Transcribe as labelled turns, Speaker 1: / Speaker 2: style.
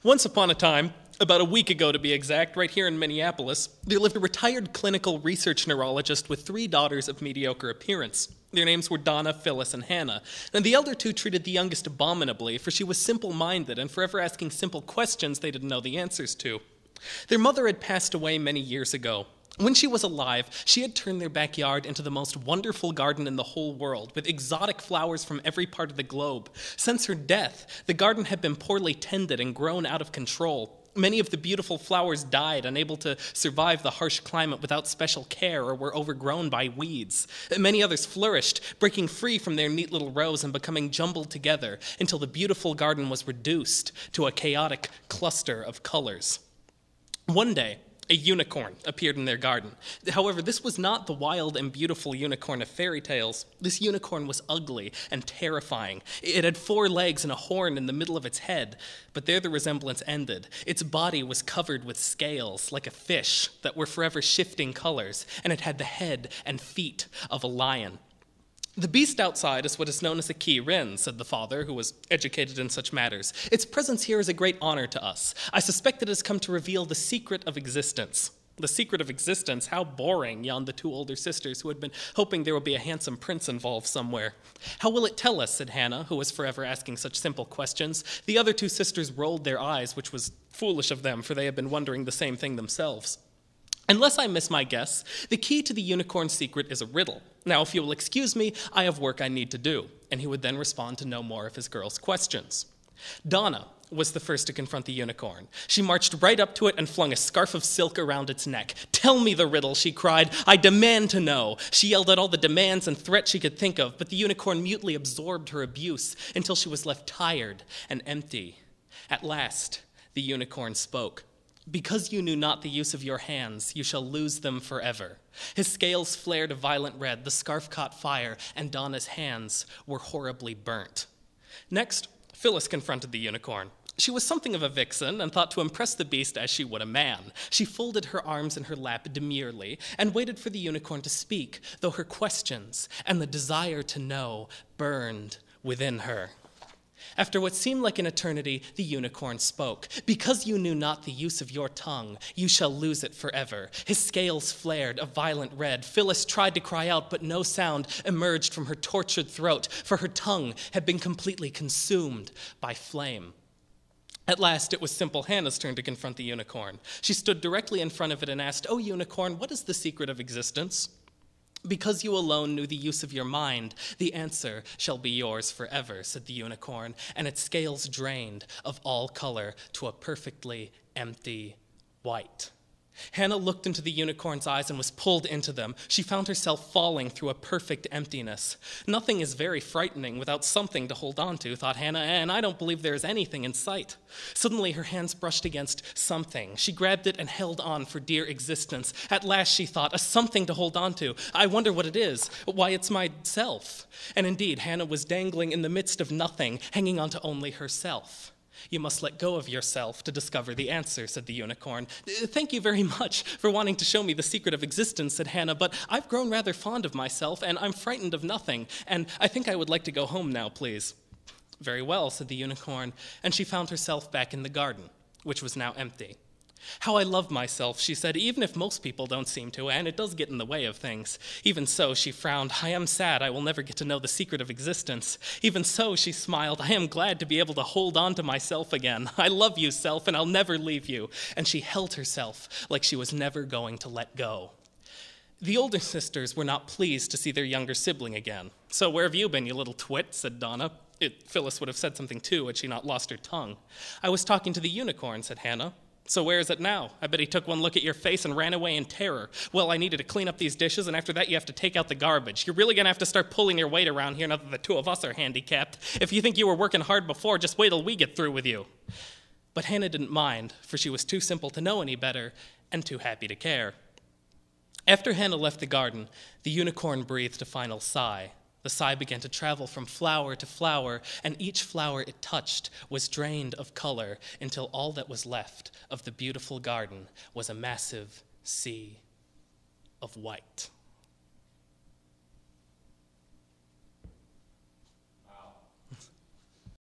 Speaker 1: Once upon a time, about a week ago to be exact, right here in Minneapolis, there lived a retired clinical research neurologist with 3 daughters of mediocre appearance. Their names were Donna, Phyllis, and Hannah, and the elder 2 treated the youngest abominably, for she was simple-minded and forever asking simple questions they didn't know the answers to. Their mother had passed away many years ago. When she was alive, she had turned their backyard into the most wonderful garden in the whole world, with exotic flowers from every part of the globe. Since her death, the garden had been poorly tended and grown out of control. Many of the beautiful flowers died, unable to survive the harsh climate without special care, or were overgrown by weeds. Many others flourished, breaking free from their neat little rows and becoming jumbled together until the beautiful garden was reduced to a chaotic cluster of colors. One day, a unicorn appeared in their garden. However, this was not the wild and beautiful unicorn of fairy tales. This unicorn was ugly and terrifying. It had 4 legs and a horn in the middle of its head, but there the resemblance ended. Its body was covered with scales, like a fish, that were forever shifting colors, and it had the head and feet of a lion. "The beast outside is what is known as a Kirin," said the father, who was educated in such matters. "Its presence here is a great honor to us. I suspect it has come to reveal the secret of existence." The secret of existence? How boring, yawned the 2 older sisters, who had been hoping there would be a handsome prince involved somewhere. "How will it tell us?" said Hannah, who was forever asking such simple questions. The other 2 sisters rolled their eyes, which was foolish of them, for they had been wondering the same thing themselves. "Unless I miss my guess, the key to the unicorn's secret is a riddle. Now, if you will excuse me, I have work I need to do." And he would then respond to no more of his girls' questions. Donna was the first to confront the unicorn. She marched right up to it and flung a scarf of silk around its neck. "Tell me the riddle," she cried. "I demand to know." She yelled out all the demands and threats she could think of, but the unicorn mutely absorbed her abuse until she was left tired and empty. At last, the unicorn spoke. "Because you knew not the use of your hands, you shall lose them forever." His scales flared a violent red, the scarf caught fire, and Donna's hands were horribly burnt. Next, Phyllis confronted the unicorn. She was something of a vixen and thought to impress the beast as she would a man. She folded her arms in her lap demurely and waited for the unicorn to speak, though her questions and the desire to know burned within her. After what seemed like an eternity, the unicorn spoke. "Because you knew not the use of your tongue, you shall lose it forever." His scales flared a violent red. Phyllis tried to cry out, but no sound emerged from her tortured throat, for her tongue had been completely consumed by flame. At last, it was simple Hannah's turn to confront the unicorn. She stood directly in front of it and asked, "O unicorn, what is the secret of existence?" "Because you alone knew the use of your mind, the answer shall be yours forever," said the unicorn, and its scales drained of all color to a perfectly empty white. Hannah looked into the unicorn's eyes and was pulled into them. She found herself falling through a perfect emptiness. Nothing is very frightening without something to hold on to, thought Hannah, and I don't believe there is anything in sight. Suddenly her hands brushed against something. She grabbed it and held on for dear existence. At last, she thought, a something to hold on to. I wonder what it is. Why, it's myself. And indeed, Hannah was dangling in the midst of nothing, hanging on to only herself. "You must let go of yourself to discover the answer," said the unicorn. "Thank you very much for wanting to show me the secret of existence," said Hannah, "but I've grown rather fond of myself, and I'm frightened of nothing, and I think I would like to go home now, please." "Very well," said the unicorn, and she found herself back in the garden, which was now empty. "How I love myself," she said, "even if most people don't seem to, and it does get in the way of things." Even so, she frowned. "I am sad I will never get to know the secret of existence." Even so, she smiled. "I am glad to be able to hold on to myself again. I love you, self, and I'll never leave you." And she held herself like she was never going to let go. The older sisters were not pleased to see their younger sibling again. "So where have you been, you little twit?" said Donna. Phyllis would have said something too had she not lost her tongue. "I was talking to the unicorn," said Hannah. "So where is it now? I bet he took one look at your face and ran away in terror. Well, I needed to clean up these dishes, and after that you have to take out the garbage. You're really going to have to start pulling your weight around here now that the 2 of us are handicapped. If you think you were working hard before, just wait till we get through with you." But Hannah didn't mind, for she was too simple to know any better and too happy to care. After Hannah left the garden, the unicorn breathed a final sigh. The sigh began to travel from flower to flower, and each flower it touched was drained of color until all that was left of the beautiful garden was a massive sea of white.